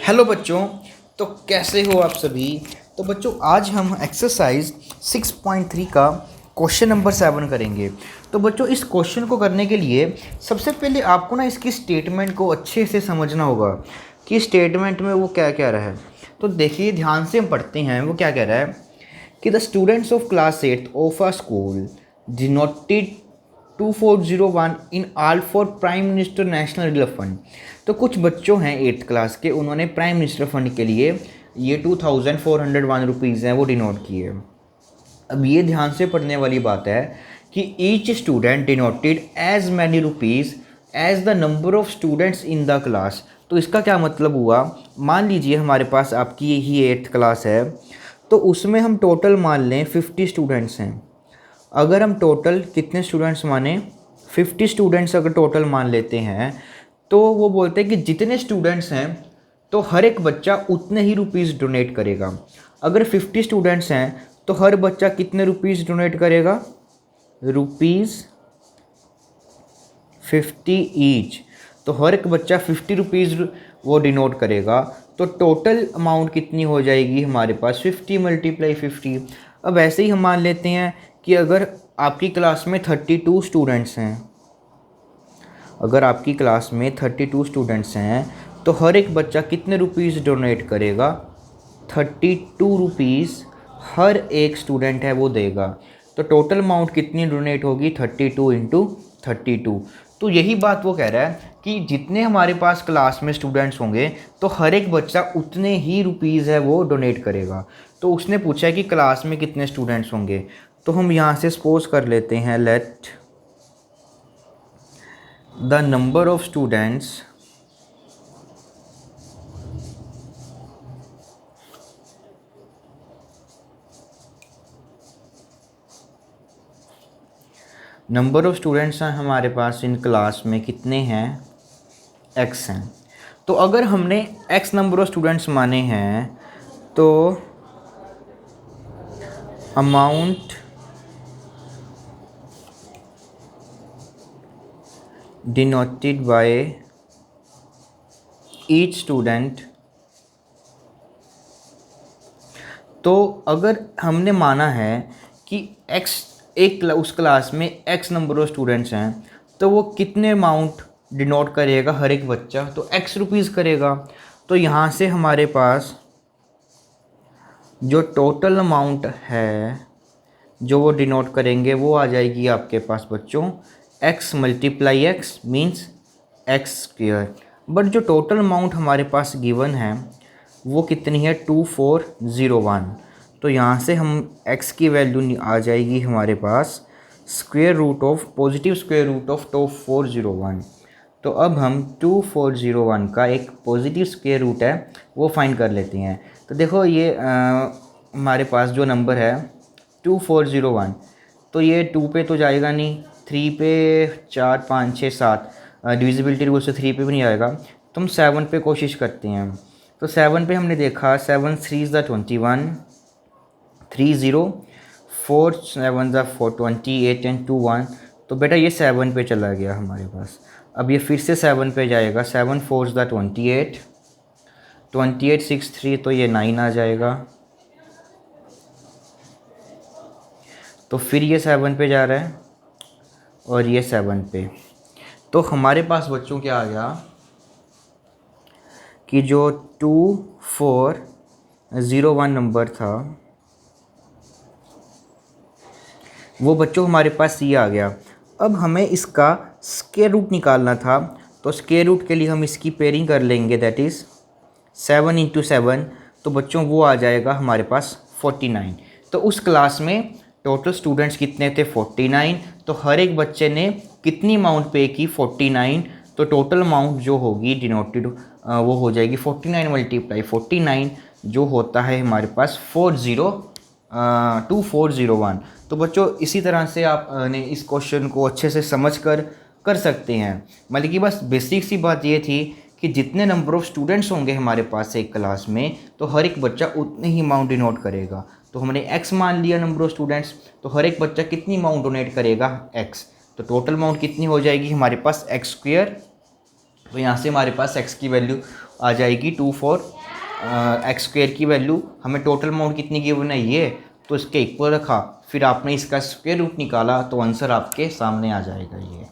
Hello बच्चों। तो कैसे हो आप सभी। तो बच्चों आज हम एक्सरसाइज 6.3 का क्वेश्चन नंबर 7 करेंगे। तो बच्चों इस क्वेश्चन को करने के लिए सबसे पहले आपको ना इसकी स्टेटमेंट को अच्छे से समझना होगा कि स्टेटमेंट में वो क्या कह रहा है। तो देखिए ध्यान से हम पढ़ते हैं। वो क्या कह रहा है कि the students of class 8 of a school denoted 2401 in all for prime minister national relief fund. तो कुछ बच्चों हैं 8th क्लास के, उन्होंने प्राइम मिनिस्टर फंड के लिए ये 2401 रुपीज़ हैं वो डिनोट किए। अब ये ध्यान से पढ़ने वाली बात है कि each student denoted as many rupees as the number of students in the class. तो इसका क्या मतलब हुआ, मान लीजिए हमारे पास आपकी यही 8th क्लास है, तो उसमें हम टोटल मान लें 50 स्टूडेंट्स हैं। अगर हम टोटल कितने स्टूडेंट्स माने 50 स्टूडेंट्स अगर टोटल मान लेते हैं, तो वो बोलते हैं कि जितने स्टूडेंट्स हैं तो हर एक बच्चा उतने ही रुपीज़ डोनेट करेगा। अगर 50 स्टूडेंट्स हैं तो हर बच्चा कितने रुपीज़ डोनेट करेगा, रुपीज़ 50 ईच। तो हर एक बच्चा 50 रुपीज़ वो डिनोट करेगा। तो टोटल अमाउंट कितनी हो जाएगी हमारे पास 50 × 50। अब ऐसे ही हम मान लेते हैं कि अगर आपकी क्लास में 32 स्टूडेंट्स हैं, अगर आपकी क्लास में 32 स्टूडेंट्स हैं तो हर एक बच्चा कितने रुपीज़ डोनेट करेगा, 32 रुपीज़ हर एक स्टूडेंट है वो देगा। तो टोटल अमाउंट कितनी डोनेट होगी, 32 × 32। तो यही बात वो कह रहा है कि जितने हमारे पास क्लास में स्टूडेंट्स होंगे तो हर एक बच्चा उतने ही रुपीज़ है वो डोनेट करेगा। तो उसने पूछा है कि क्लास में कितने स्टूडेंट्स होंगे। तो हम यहाँ से सपोज कर लेते हैं, let the number of students हैं हमारे पास इन क्लास में कितने हैं, x हैं। तो अगर हमने x नंबर ऑफ स्टूडेंट्स माने हैं तो amount denoted by each student. तो अगर हमने माना है कि उस क्लास में x नंबर ऑफ स्टूडेंट्स हैं तो वो कितने अमाउंट डिनोट करेगा हर एक बच्चा, तो x रुपीज़ करेगा। तो यहाँ से हमारे पास जो टोटल अमाउंट है जो वो डिनोट करेंगे वो आ जाएगी आपके पास बच्चों x × x means x²। But जो टोटल अमाउंट हमारे पास गिवन है वो कितनी है, 2401। तो यहाँ से हम x की वैल्यू आ जाएगी हमारे पास पॉजिटिव स्क्वायर रूट ऑफ 2401। तो अब हम 2401 का एक पॉजिटिव स्क्वायर रूट है वो फाइंड कर लेते हैं। तो देखो ये हमारे पास जो नंबर है 2401, तो ये 2 पे तो जाएगा नहीं, 3 पे 4 5 6 7 डिविजिबिलिटी रूल से 3 पे भी नहीं आएगा। तो हम 7 पे कोशिश करते हैं। तो 7 पे हमने देखा 7 3 21, 30 4 7 28 एंड 2 1। तो बेटा ये 7 पे चला गया हमारे पास। अब ये फिर से 7 पे जाएगा, 7 4 28, 28 6 3, तो ये 9 आ जाएगा। तो फिर ये 7 पे जा रहा है और ये 7 पे। तो हमारे पास बच्चों क्या आ गया कि जो 2401 नंबर था वो बच्चों हमारे पास ये आ गया। अब हमें इसका स्क्वायर रूट निकालना था। तो स्क्वायर रूट के लिए हम इसकी पेयरिंग कर लेंगे, दैट इज़ 7 × 7। तो बच्चों वो आ जाएगा हमारे पास 49। तो उस क्लास में टोटल स्टूडेंट्स कितने थे, 49। तो हर एक बच्चे ने कितनी अमाउंट पे की, 49। तो टोटल अमाउंट जो होगी डिनोटेड वो हो जाएगी 49 × 49 जो होता है हमारे पास 2401। तो बच्चों इसी तरह से आप ने इस क्वेश्चन को अच्छे से समझ कर सकते हैं। मतलब कि बस बेसिक सी बात ये थी कि जितने नंबर ऑफ़ स्टूडेंट्स होंगे हमारे पास एक क्लास में तो हर एक बच्चा उतने ही अमाउंट डिनोट करेगा। तो हमने x मान लिया नंबर ऑफ़ स्टूडेंट्स, तो हर एक बच्चा कितनी अमाउंट डोनेट करेगा, x। तो टोटल अमाउंट कितनी हो जाएगी हमारे पास x²। तो यहाँ से हमारे पास x की वैल्यू आ जाएगी 2401। एक्स स्क्वेयर की वैल्यू हमें टोटल अमाउंट कितनी गिवन है ये, तो इसके इक्वल रखा, फिर आपने इसका स्क्वेयर रूट निकाला तो आंसर आपके सामने आ जाएगा ये।